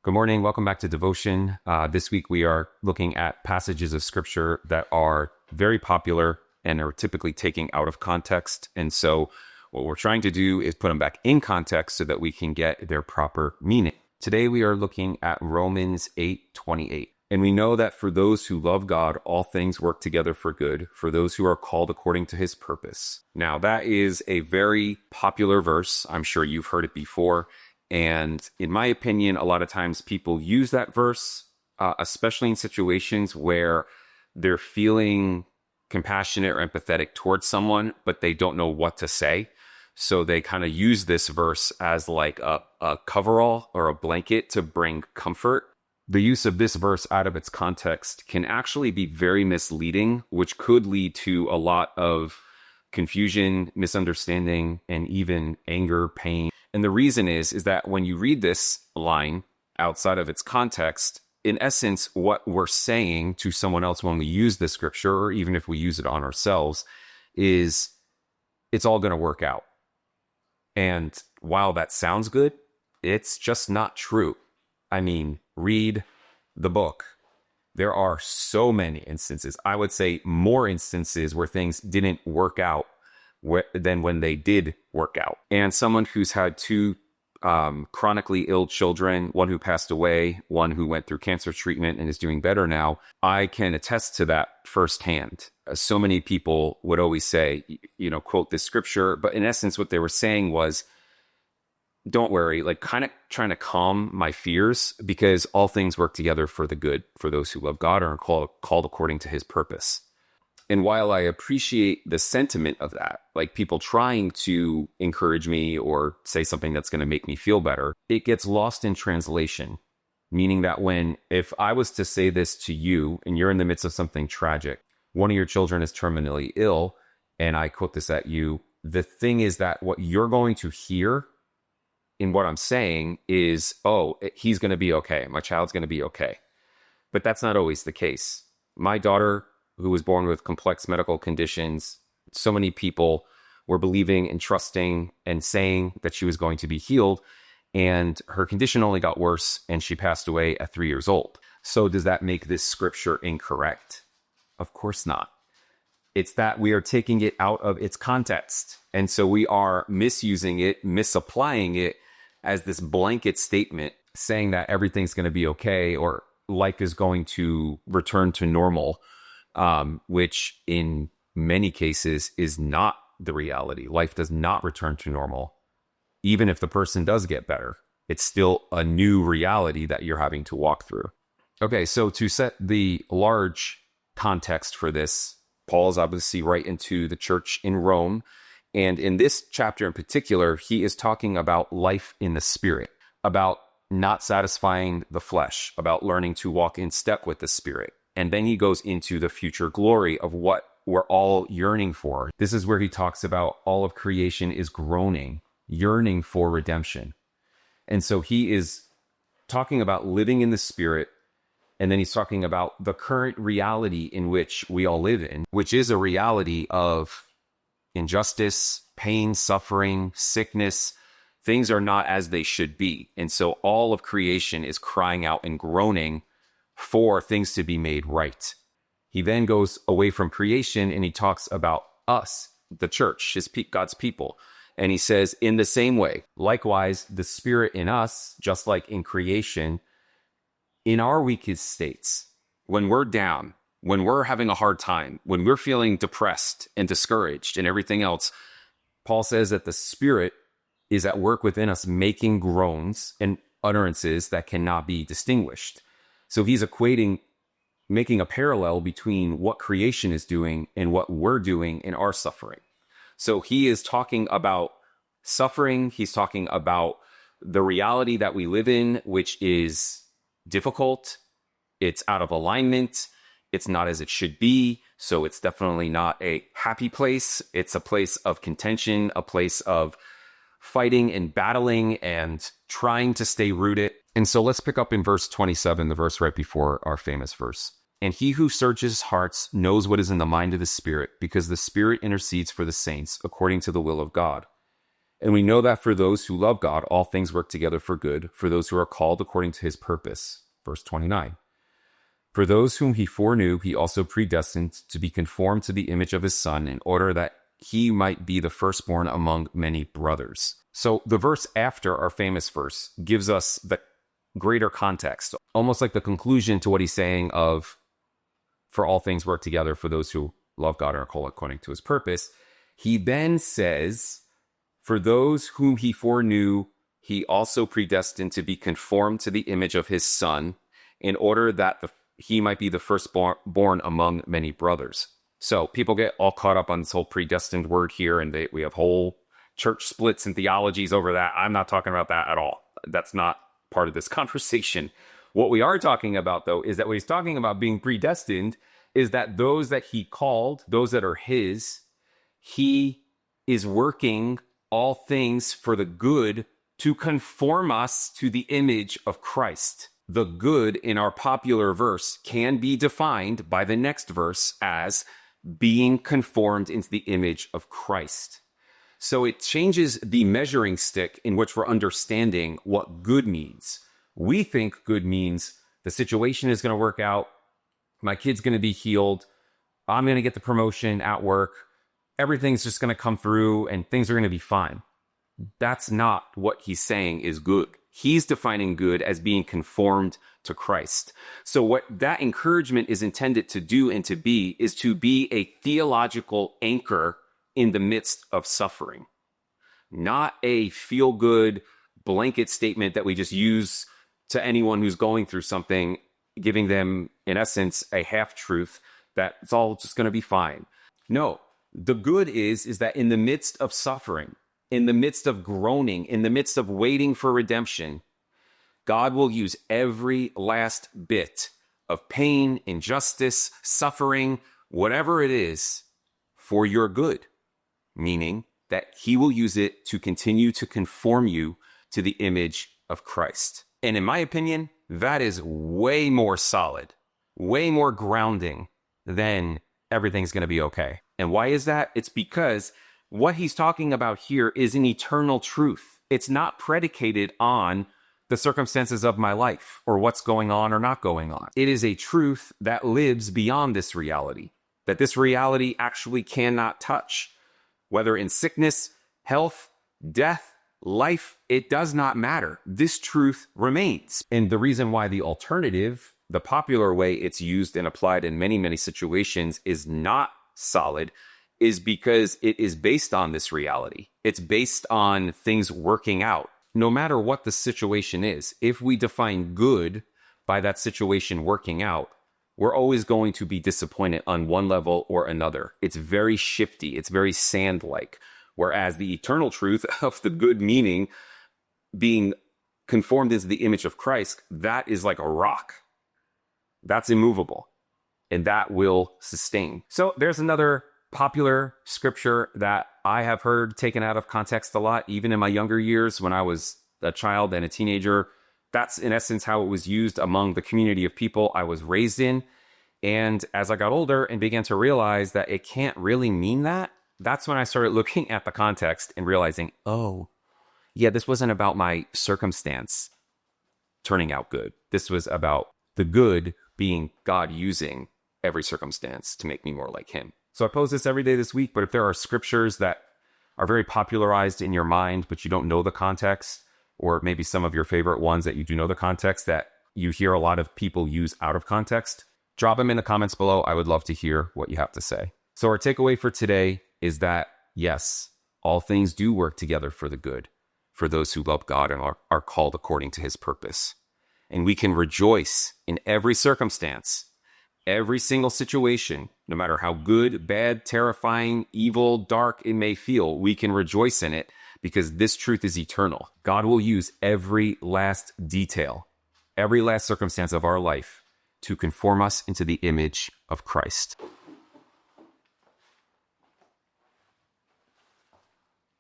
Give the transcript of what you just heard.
Good morning. Welcome back to Devotion. This week we are looking at passages of scripture that are very popular and are typically taken out of context. And so what we're trying to do is put them back in context so that we can get their proper meaning. Today we are looking at Romans 8:28. And we know that for those who love God, all things work together for good, for those who are called according to his purpose. Now, that is a very popular verse. I'm sure you've heard it before. And in my opinion, a lot of times people use that verse, especially in situations where they're feeling compassionate or empathetic towards someone, but they don't know what to say. So they kind of use this verse as like a coverall or a blanket to bring comfort. The use of this verse out of its context can actually be very misleading, which could lead to a lot of confusion, misunderstanding, and even anger, pain. And the reason is that when you read this line outside of its context, in essence, what we're saying to someone else when we use this scripture, or even if we use it on ourselves, is it's all going to work out. And while that sounds good, it's just not true. I mean, read the book. There are so many instances, I would say more instances where things didn't work out than when they did work out. And someone who's had two chronically ill children, one who passed away, one who went through cancer treatment and is doing better now, I can attest to that firsthand. So many people would always say, quote this scripture, but in essence, what they were saying was, don't worry, like kind of trying to calm my fears because all things work together for the good for those who love God or are called according to his purpose. And while I appreciate the sentiment of that, like people trying to encourage me or say something that's going to make me feel better, it gets lost in translation. Meaning that if I was to say this to you and you're in the midst of something tragic, one of your children is terminally ill, and I quote this at you, the thing is that what you're going to hear in what I'm saying is, oh, he's going to be okay. My child's going to be okay. But that's not always the case. My daughter, who was born with complex medical conditions, so many people were believing and trusting and saying that she was going to be healed, and her condition only got worse, and she passed away at 3 years old. So does that make this scripture incorrect? Of course not. It's that we are taking it out of its context, and so we are misusing it, misapplying it as this blanket statement saying that everything's going to be okay or life is going to return to normal. Which in many cases is not the reality. Life does not return to normal. Even if the person does get better, it's still a new reality that you're having to walk through. Okay, so to set the large context for this, Paul's obviously right into the church in Rome. And in this chapter in particular, he is talking about life in the spirit, about not satisfying the flesh, about learning to walk in step with the spirit. And then he goes into the future glory of what we're all yearning for. This is where he talks about all of creation is groaning, yearning for redemption. And so he is talking about living in the spirit. And then he's talking about the current reality in which we all live in, which is a reality of injustice, pain, suffering, sickness. Things are not as they should be. And so all of creation is crying out and groaning for things to be made right. He then goes away from creation and he talks about us, the church, God's people. And he says, in the same way, likewise, the spirit in us, just like in creation, in our weakest states, when we're down, when we're having a hard time, when we're feeling depressed and discouraged and everything else, Paul says that the spirit is at work within us, making groans and utterances that cannot be distinguished. So he's making a parallel between what creation is doing and what we're doing in our suffering. So he is talking about suffering. He's talking about the reality that we live in, which is difficult. It's out of alignment. It's not as it should be. So it's definitely not a happy place. It's a place of contention, a place of fighting and battling and trying to stay rooted. And so let's pick up in verse 27, the verse right before our famous verse. And he who searches hearts knows what is in the mind of the Spirit, because the Spirit intercedes for the saints according to the will of God. And we know that for those who love God, all things work together for good, for those who are called according to his purpose. Verse 29. For those whom he foreknew, he also predestined to be conformed to the image of his Son, in order that he might be the firstborn among many brothers. So the verse after our famous verse gives us the greater context, almost like the conclusion to what he's saying of, for all things work together for those who love God and are called according to his purpose. He then says, for those whom he foreknew, he also predestined to be conformed to the image of his Son, in order that he might be the firstborn among many brothers. So people get all caught up on this whole predestined word here, and we have whole church splits and theologies over that. I'm not talking about that at all. That's not part of this conversation. What we are talking about, though, is that what he's talking about being predestined is that those that he called, those that are his, he is working all things for the good to conform us to the image of Christ. The good in our popular verse can be defined by the next verse as being conformed into the image of Christ. So it changes the measuring stick in which we're understanding what good means. We think good means the situation is going to work out, my kid's going to be healed, I'm going to get the promotion at work, everything's just going to come through and things are going to be fine. That's not what he's saying is good. He's defining good as being conformed to Christ. So what that encouragement is intended to do and to be is to be a theological anchor in the midst of suffering. Not a feel-good blanket statement that we just use to anyone who's going through something, giving them, in essence, a half-truth that it's all just going to be fine. No, the good is that in the midst of suffering, in the midst of groaning, in the midst of waiting for redemption, God will use every last bit of pain, injustice, suffering, whatever it is, for your good. Meaning that he will use it to continue to conform you to the image of Christ. And in my opinion, that is way more solid, way more grounding than everything's going to be okay. And why is that? It's because what he's talking about here is an eternal truth. It's not predicated on the circumstances of my life or what's going on or not going on. It is a truth that lives beyond this reality, that this reality actually cannot touch. Whether in sickness, health, death, life, it does not matter. This truth remains. And the reason why the alternative, the popular way it's used and applied in many, many situations is not solid is because it is based on this reality. It's based on things working out. No matter what the situation is, if we define good by that situation working out, we're always going to be disappointed on one level or another. It's very shifty. It's very sand-like. Whereas the eternal truth of the good meaning being conformed into the image of Christ, that is like a rock. That's immovable. And that will sustain. So there's another popular scripture that I have heard taken out of context a lot, even in my younger years when I was a child and a teenager. That's in essence how it was used among the community of people I was raised in. And as I got older and began to realize that it can't really mean that, that's when I started looking at the context and realizing, oh, yeah, this wasn't about my circumstance turning out good. This was about the good being God using every circumstance to make me more like him. So I pose this every day this week, but if there are scriptures that are very popularized in your mind, but you don't know the context, or maybe some of your favorite ones that you do know the context that you hear a lot of people use out of context, drop them in the comments below. I would love to hear what you have to say. So our takeaway for today is that, yes, all things do work together for the good, for those who love God and are called according to his purpose. And we can rejoice in every circumstance, every single situation, no matter how good, bad, terrifying, evil, dark it may feel, we can rejoice in it because this truth is eternal. God will use every last detail, every last circumstance of our life to conform us into the image of Christ.